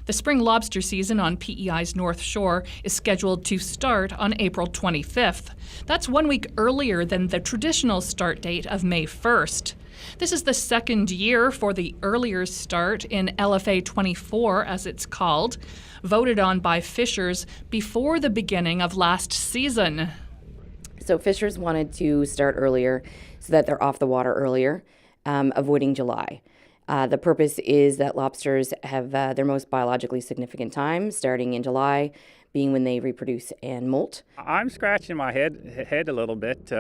The spring lobster season on P.E.I.'s North Shore is scheduled to start on April 25th. That's 1 week earlier than the traditional start date of May 1st. This is the second year for the earlier start in LFA 24, as it's called, voted on by fishers before the beginning of last season. So fishers wanted to start earlier so that they're off the water earlier, avoiding July. The purpose is that lobsters have their most biologically significant time, starting in July, being when they reproduce and molt. I'm scratching my head a little bit.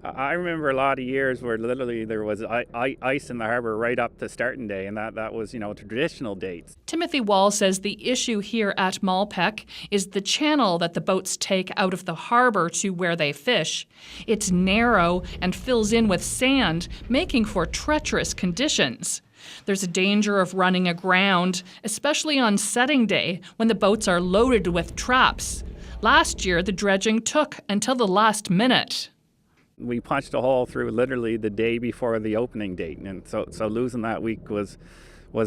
I remember a lot of years where literally there was ice in the harbour right up to starting day, and that was, traditional dates. Timothy Wall says the issue here at Malpeque is the channel that the boats take out of the harbour to where they fish. It's narrow and fills in with sand, making for treacherous conditions. There's a danger of running aground, especially on setting day when the boats are loaded with traps. Last year, the dredging took until the last minute. We punched a hole through literally the day before the opening date, and so losing that week was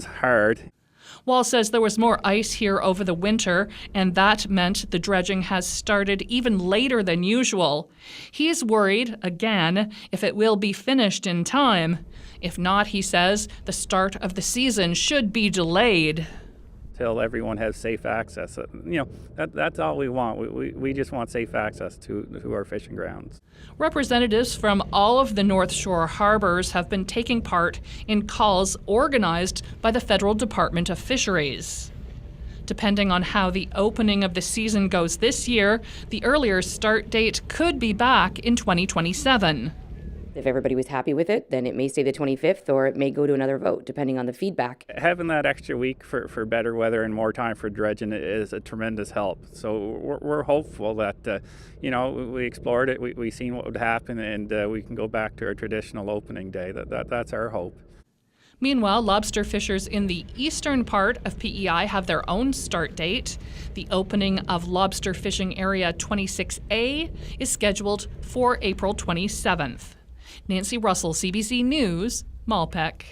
hard. Wall says there was more ice here over the winter, and that meant the dredging has started even later than usual. He's worried, again, if it will be finished in time. If not, he says, the start of the season should be delayed. Till everyone has safe access. That's all we want. We just want safe access to our fishing grounds. Representatives from all of the North Shore harbours have been taking part in calls organized by the Federal Department of Fisheries. Depending on how the opening of the season goes this year, the earlier start date could be back in 2027. If everybody was happy with it, then it may stay the 25th, or it may go to another vote, depending on the feedback. Having that extra week for better weather and more time for dredging is a tremendous help. So we're hopeful that, we explored it, we seen what would happen, and we can go back to our traditional opening day. That's our hope. Meanwhile, lobster fishers in the eastern part of P.E.I. have their own start date. The opening of Lobster Fishing Area 26A is scheduled for April 27th. Nancy Russell, CBC News, Malpeque.